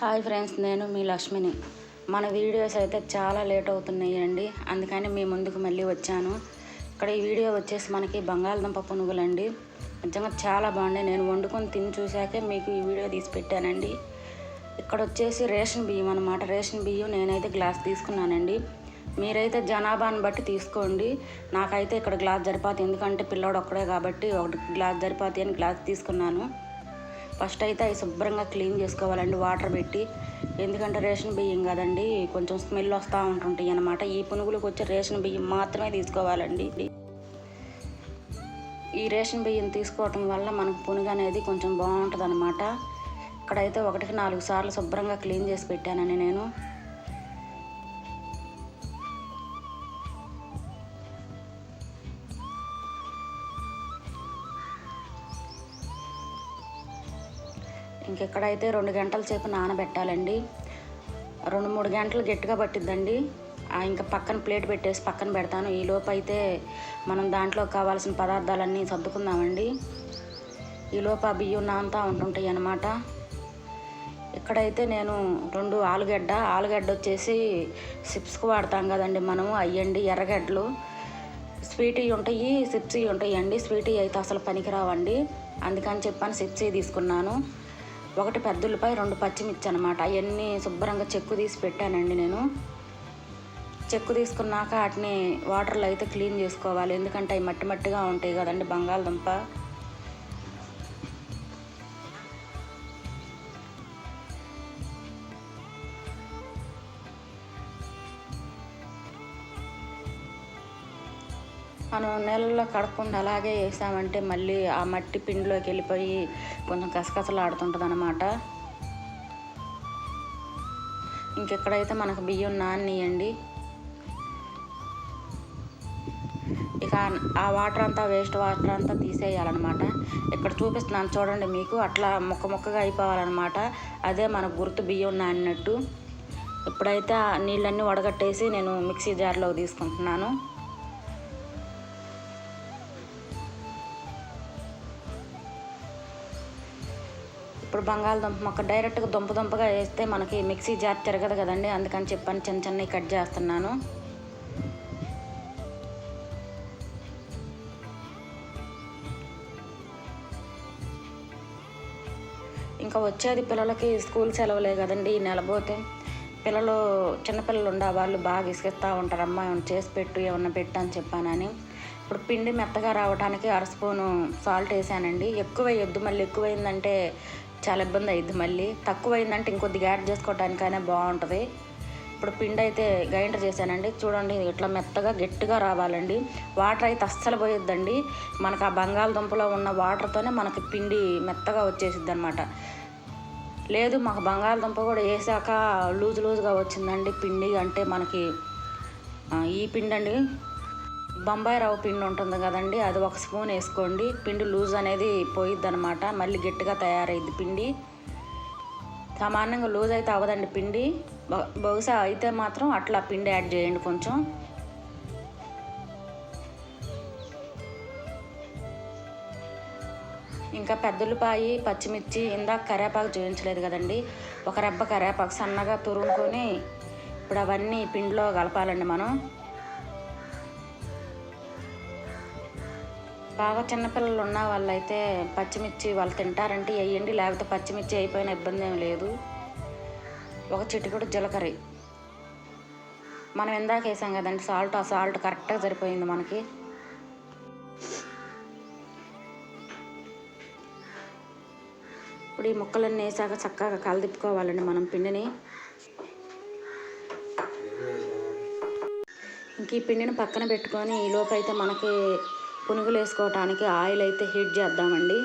Hi friends, నేను మీ లక్ష్మిని. మన వీడియోస్ అయితే చాలా లేట్ అవుతున్నాయండి, అందుకని మీ ముందుకు మళ్ళీ వచ్చాను. ఇక్కడ ఈ వీడియో వచ్చేసి మనకి బంగాళదుంప పునుగులండి. నిజంగా చాలా బాగుంది. నేను వండుకొని తిని చూశాకే మీకు ఈ వీడియో తీసి పెట్టానండి. ఇక్కడ వచ్చేసి రేషన్ బియ్యం అనమాట. రేషన్ బియ్యం నేనైతే గ్లాస్ తీసుకున్నానండి. మీరైతే జనాభాని బట్టి తీసుకోండి. నాకైతే ఇక్కడ గ్లాస్ సరిపోతుంది, ఎందుకంటే పిల్లోడు ఒక్కడే కాబట్టి ఒకటి గ్లాస్ సరిపోతాయి అని గ్లాస్ తీసుకున్నాను. ఫస్ట్ అయితే అవి శుభ్రంగా క్లీన్ చేసుకోవాలండి వాటర్ పెట్టి, ఎందుకంటే రేషన్ బియ్యం కదండి, కొంచెం స్మెల్ వస్తూ ఉంటుంటాయి అన్నమాట. ఈ పునుగులకు వచ్చే రేషన్ బియ్యం మాత్రమే తీసుకోవాలండి. ఈ రేషన్ బియ్యం తీసుకోవటం వల్ల మనకు పునుగు అనేది కొంచెం బాగుంటుంది అన్నమాట. ఇక్కడైతే 1-4 సార్లు శుభ్రంగా క్లీన్ చేసి పెట్టానని నేను. ఇంకెక్కడైతే 2 గంటల సేపు నానబెట్టాలండి. 2-3 గంటలు గట్టిగా పట్టిద్దండి. ఇంకా పక్కన ప్లేట్ పెట్టేసి పక్కన పెడతాను. ఈ లోపు అయితే మనం దాంట్లో కావాల్సిన పదార్థాలన్నీ సర్దుకుందామండి. ఈ లోపు ఆ బియ్యం నానుతూ ఉంటుంటాయి అన్నమాట. ఇక్కడైతే నేను 2 ఆలుగడ్డ వచ్చేసి చిప్స్కి వాడతాం కదండి మనము, అయ్యండి ఎర్రగడ్డలు. స్వీటీ ఉంటాయి, చిప్సీ ఉంటాయి అండి. స్వీటీ అయితే అసలు పనికిరావండి, అందుకని చెప్పాను చిప్సీ తీసుకున్నాను. 1 పెద్ద ఉల్లిపాయ, 2 పచ్చిమిర్చి అనమాట. అవన్నీ శుభ్రంగా చెక్కు తీసి పెట్టానండి నేను. చెక్కు తీసుకున్నాక వాటిని వాటర్లో అయితే క్లీన్ చేసుకోవాలి, ఎందుకంటే అవి మట్టిగా ఉంటాయి కదండి బంగాళదుంప. మనం నీళ్ళలో కడగకుండా అలాగే వేసామంటే మళ్ళీ ఆ మట్టి పిండిలోకి వెళ్ళిపోయి కొంచెం కసకసలు ఆడుతుంటుంది అన్నమాట. ఇంకెక్కడైతే మనకు బియ్యం నానియండి. ఇక ఆ వాటర్ అంతా వేస్ట్ వాటర్ అంతా తీసేయాలన్నమాట. ఇక్కడ చూపిస్తున్నాను చూడండి మీకు, అట్లా ముక్కగా అయిపోవాలన్నమాట. అదే మనకు గుర్తు బియ్యం నానినట్టు. ఇప్పుడైతే ఆ నీళ్ళన్నీ వడగట్టేసి నేను మిక్సీ జార్లో తీసుకుంటున్నాను. ఇప్పుడు బంగాళదుంప మొక్క డైరెక్ట్గా దుంపగా వేస్తే మనకి మిక్సీ జార్ తిరగదు కదండి, అందుకని చెప్పని చిన్నవి కట్ చేస్తున్నాను. ఇంకా వచ్చేది పిల్లలకి స్కూల్ సెలవులే కదండి ఈ నెల పోతే. పిల్లలు చిన్నపిల్లలు వాళ్ళు బాగా ఇసుకిస్తూ ఉంటారు, అమ్మ ఏమైనా చేసి పెట్టు, ఏమన్నా పెట్టు అని చెప్పానని. ఇప్పుడు పిండి మెత్తగా రావడానికి 1/2 స్పూను సాల్ట్ వేసానండి. ఎక్కువ వేయొద్దు, మళ్ళీ ఎక్కువైందంటే చాలా ఇబ్బంది అయ్యిద్ది. మళ్ళీ తక్కువైందంటే ఇంకొద్దిగా యాడ్ చేసుకోవడానికైనా బాగుంటుంది. ఇప్పుడు పిండి అయితే గ్రైండర్ చేశానండి. చూడండి ఇట్లా మెత్తగా గట్టిగా రావాలండి. వాటర్ అయితే అస్సలు పోయొద్దండి. మనకు ఆ బంగాళదుంపలో ఉన్న వాటర్తోనే మనకి పిండి మెత్తగా వచ్చేసిద్ది అనమాట. లేదు మాకు బంగాళదుంప కూడా వేసాక లూజుగా వచ్చిందండి పిండి అంటే మనకి ఈ పిండి అండి, బొంబాయి రవ్వ పిండి ఉంటుంది కదండి, అది 1 స్పూన్ వేసుకోండి. పిండి లూజ్ అనేది పోయిద్ది అనమాట, మళ్ళీ గట్టిగా తయారైద్ది పిండి. సామాన్యంగా లూజ్ అయితే అవ్వదండి పిండి, బహుశా అయితే మాత్రం అట్లా పిండి యాడ్ చేయండి కొంచెం. ఇంకా పెద్దుల్లిపాయి, పచ్చిమిర్చి, ఇందాక కరివేపాకు చూపించలేదు కదండి, 1 రెబ్బ కరివేపాకు సన్నగా తురుముకొని ఇప్పుడు అవన్నీ పిండిలో కలపాలండి మనం. బాగా చిన్నపిల్లలు ఉన్న వాళ్ళైతే పచ్చిమిర్చి వాళ్ళు తింటారంటే వేయండి, లేకపోతే పచ్చిమిర్చి అయిపోయిన ఇబ్బంది ఏం లేదు. 1 చిటికెడు జీలకర్ర, మనం ఇందాక వేసాం కదండి సాల్ట్, ఆ సాల్ట్ కరెక్ట్గా సరిపోయింది మనకి. ఇప్పుడు ఈ ముక్కలన్నీ వేసాక చక్కగా కలదిప్పుకోవాలండి మనం పిండిని. ఇంక ఈ పిండిని పక్కన పెట్టుకొని ఈ లోపు అయితే మనకి పునుగులు వేసుకోవటానికి ఆయిల్ అయితే హీట్ చేద్దామండి.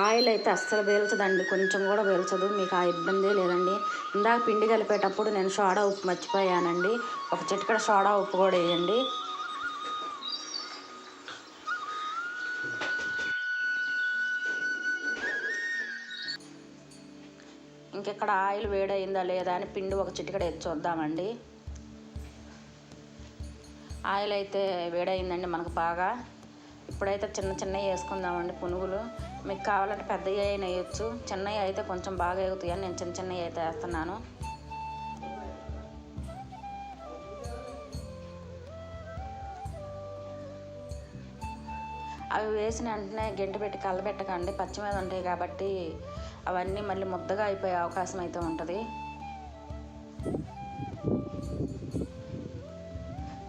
ఆయిల్ అయితే అస్సలు పీల్చదండి, కొంచెం కూడా పీల్చదు, మీకు ఆ ఇబ్బంది లేదండి. ఇందాక పిండి కలిపేటప్పుడు నేను సోడా ఉప్పు మర్చిపోయానండి, 1 చిటికెడు సోడా ఉప్పు కూడా వేయండి. ఇంకెక్కడ ఆయిల్ వేడైందా లేదా అని పిండి 1 చిటికెడు వేసి చూద్దామండి. ఆయిల్ అయితే వేడైందండి మనకు బాగా. ఇప్పుడైతే చిన్న చిన్నవి వేసుకుందామండి పునుగులు. మీకు కావాలంటే పెద్దవి అయినా వేయచ్చు, చిన్నవి అయితే కొంచెం బాగా ఎగుతాయి అని నేను చిన్న చిన్నవి అయితే వేస్తున్నాను. అవి వేసిన వెంటనే గంట పెట్టి కలబెట్టకండి, పచ్చి మీద ఉంటాయి కాబట్టి అవన్నీ మళ్ళీ ముద్దగా అయిపోయే అవకాశం అయితే ఉంటుంది.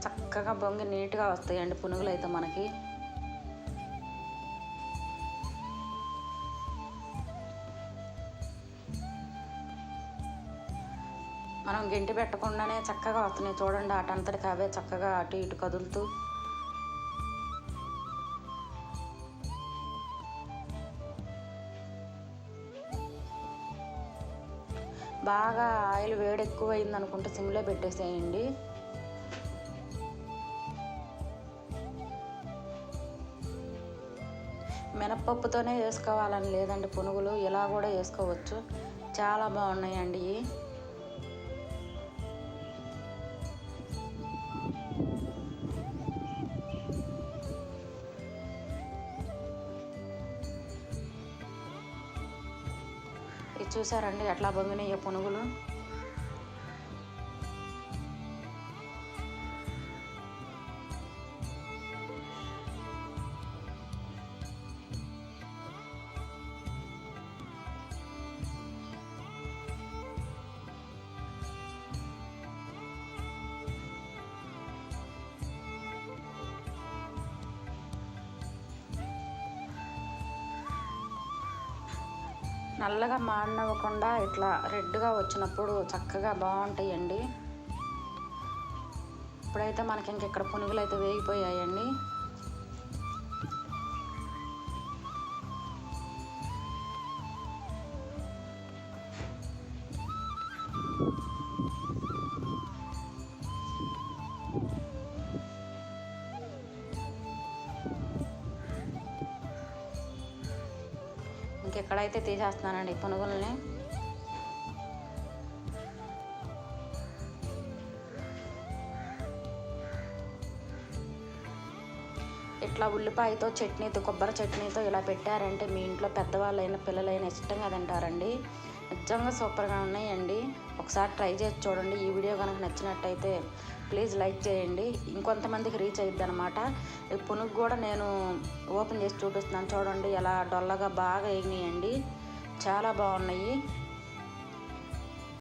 చక్కగా బొంగి నీట్గా వస్తాయండి పునుగులు అయితే మనకి. మనం గంటి పెట్టకుండానే చక్కగా వస్తున్నాయి చూడండి, అటంతటికి అవే చక్కగా అటు ఇటు కదులుతూ. బాగా ఆయిల్ వేడి ఎక్కువైంది అనుకుంటే సిమ్లో పెట్టేసేయండి. మినప్పప్పుతోనే వేసుకోవాలని లేదండి పునుగులు, ఇలా కూడా వేసుకోవచ్చు, చాలా బాగున్నాయండి ఇవి. ఇది చూసారండి ఎట్లా బొంగినాయి పునుగులు. నల్లగా మాడనివ్వకుండా ఇట్లా రెడ్గా వచ్చినప్పుడు చక్కగా బాగుంటాయండి. ఇప్పుడైతే మనకి ఇక్కడ పునుగులు అయితే వేగిపోయాయండి. ఇంకెక్కడైతే తీసేస్తున్నానండి పునుగుల్ని. ఇట్లా ఉల్లిపాయతో చట్నీతో, కొబ్బరి చట్నీతో ఇలా పెట్టారంటే మీ ఇంట్లో పెద్దవాళ్ళైనా పిల్లలైనా ఇష్టంగా తింటారండి. నిజంగా సూపర్గా ఉన్నాయండి, ఒకసారి ట్రై చేసి చూడండి. ఈ వీడియో కనుక నచ్చినట్టయితే ప్లీజ్ లైక్ చేయండి, ఇంకొంతమందికి రీచ్ అయ్యిద్ది అనమాట. ఈ పునుగు కూడా నేను ఓపెన్ చేసి చూపిస్తున్నాను చూడండి, ఎలా డొల్లగా బాగా ఎగినాయండి, చాలా బాగున్నాయి.